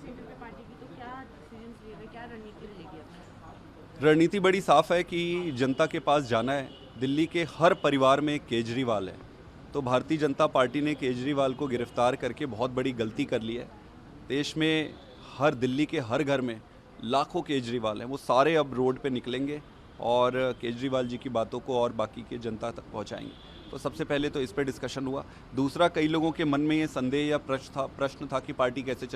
Centre पे party की, तो क्या डिसीजंस लिए गए, क्या रणनीति रहेगी अपनी? रणनीति बड़ी साफ है कि जनता के पास जाना है। दिल्ली के हर परिवार में एक केजरीवाल है, तो भारतीय जनता पार्टी ने केजरीवाल को गिरफ्तार करके बहुत बड़ी गलती कर ली है। देश में हर दिल्ली के हर घर में लाखों केजरीवाल हैं, वो सारे अब रोड पे निकलेंगे और केजरीवाल जी की बातों को और बाकी के जनता तक पहुंचाएंगे। तो सबसे पहले तो इस पे डिस्कशन हुआ। दूसरा, कई लोगों के मन में ये संदेह या प्रश्न था कि पार्टी कैसे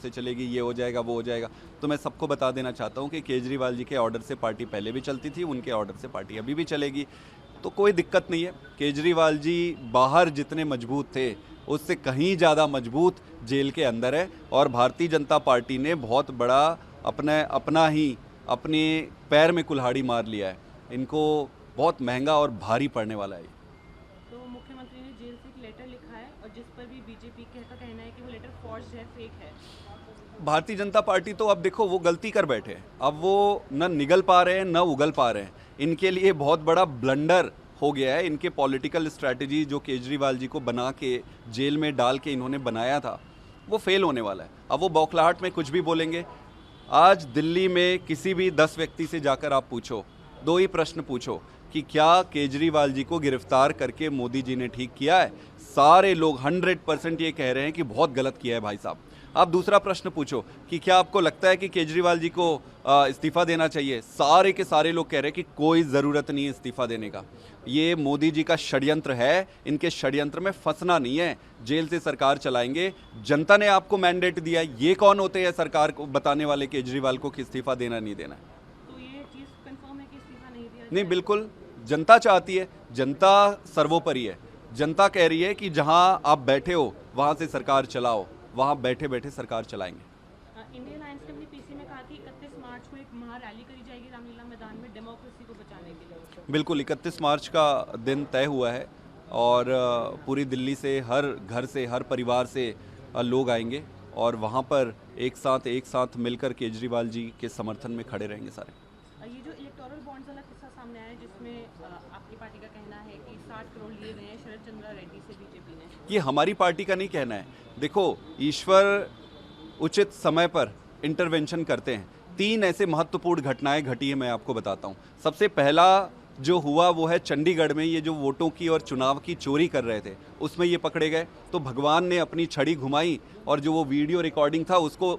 चलेगी, ये हो जाएगा, वो हो जाएगा। तो मैं सबको बता देना चाहता हूँ कि केजरीवाल जी के ऑर्डर से पार्टी पहले भी चलती थी, उनके ऑर्डर से पार्टी अभी भी चलेगी। तो कोई दिक्कत नहीं है। केजरीवाल जी बाहर जितने मजबूत थे उससे कहीं ज़्यादा मजबूत जेल के अंदर है, और भारतीय जनता पार्टी ने बहुत बड़ा अपने पैर में कुल्हाड़ी मार लिया है। इनको बहुत महंगा और भारी पड़ने वाला है। तो मुख्यमंत्री ने जेल से एक लेटर लिखा है, और जिस पर भी बीजेपी का कहना है कि वो लेटर फॉर्ज्ड है, फेक है। भारतीय जनता पार्टी तो अब देखो, वो गलती कर बैठे हैं। अब वो न निगल पा रहे हैं न उगल पा रहे हैं। इनके लिए बहुत बड़ा ब्लंडर हो गया है। इनके पॉलिटिकल स्ट्रैटेजी जो केजरीवाल जी को बना के जेल में डाल के इन्होंने बनाया था, वो फेल होने वाला है। अब वो बौखलाहट में कुछ भी बोलेंगे। आज दिल्ली में किसी भी 10 व्यक्ति से जाकर आप पूछो, 2 ही प्रश्न पूछो कि क्या केजरीवाल जी को गिरफ्तार करके मोदी जी ने ठीक किया है। सारे लोग 100% ये कह रहे हैं कि बहुत गलत किया है भाई साहब। आप दूसरा प्रश्न पूछो कि क्या आपको लगता है कि केजरीवाल जी को इस्तीफा देना चाहिए। सारे के सारे लोग कह रहे हैं कि कोई ज़रूरत नहीं है इस्तीफा देने का। ये मोदी जी का षड्यंत्र है। इनके षड्यंत्र में फंसना नहीं है। जेल से सरकार चलाएंगे। जनता ने आपको मैंडेट दिया। ये कौन होते हैं सरकार को बताने वाले केजरीवाल को कि इस्तीफा देना नहीं देना है? तो ये चीज़ कंफर्म है कि इस्तीफा नहीं दिया नहीं, जाएगा? बिल्कुल जनता चाहती है। जनता सर्वोपरि है। जनता कह रही है कि जहां आप बैठे हो वहां से सरकार चलाओ। वहां बैठे बैठे सरकार चलाएंगे। इंडियन अलायंस ने अपनी पीसी में कहा कि 31 मार्च को एक महा रैली करी जाएगी रामलीला मैदान में, डेमोक्रेसी को बचाने के लिए। बिल्कुल 31 मार्च का दिन तय हुआ है, और पूरी दिल्ली से, हर घर से, हर परिवार से लोग आएंगे और वहां पर एक साथ मिलकर केजरीवाल जी के समर्थन में खड़े रहेंगे सारे। ये जो इलेक्टोरल बॉन्ड्स वाला किस्सा सामने आया है, जिसमें आपकी पार्टी का कहना है कि 60 करोड़ लिए गए हैं शरद चंद्रा रेड्डी से बीजेपी ने। ये हमारी पार्टी का नहीं कहना है। देखो, ईश्वर उचित समय पर इंटरवेंशन करते हैं। 3 ऐसे महत्वपूर्ण घटनाएं घटी है, मैं आपको बताता हूं। सबसे पहला जो हुआ वो है चंडीगढ़ में। ये जो वोटों की और चुनाव की चोरी कर रहे थे, उसमें ये पकड़े गए। तो भगवान ने अपनी छड़ी घुमाई और जो वो वीडियो रिकॉर्डिंग था उसको,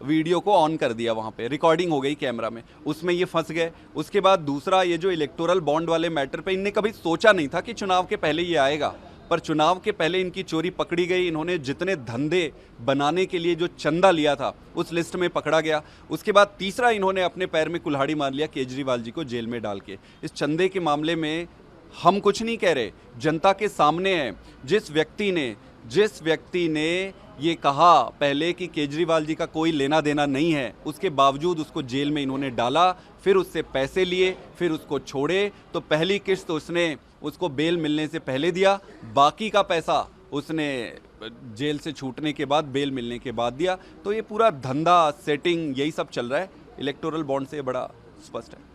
वीडियो को ऑन कर दिया। वहाँ पे रिकॉर्डिंग हो गई कैमरा में, उसमें ये फंस गए। उसके बाद दूसरा, ये जो इलेक्टोरल बॉन्ड वाले मैटर पे इनने कभी सोचा नहीं था कि चुनाव के पहले ये आएगा, पर चुनाव के पहले इनकी चोरी पकड़ी गई। इन्होंने जितने धंधे बनाने के लिए जो चंदा लिया था उस लिस्ट में पकड़ा गया। उसके बाद तीसरा, इन्होंने अपने पैर में कुल्हाड़ी मार लिया केजरीवाल जी को जेल में डाल के। इस चंदे के मामले में हम कुछ नहीं कह रहे, जनता के सामने है। जिस व्यक्ति ने ये कहा पहले कि केजरीवाल जी का कोई लेना देना नहीं है, उसके बावजूद उसको जेल में इन्होंने डाला, फिर उससे पैसे लिए, फिर उसको छोड़े। तो पहली किस्त उसने उसको बेल मिलने से पहले दिया, बाकी का पैसा उसने जेल से छूटने के बाद, बेल मिलने के बाद दिया। तो ये पूरा धंधा, सेटिंग, यही सब चल रहा है। इलेक्टोरल बॉन्ड से बड़ा स्पष्ट है।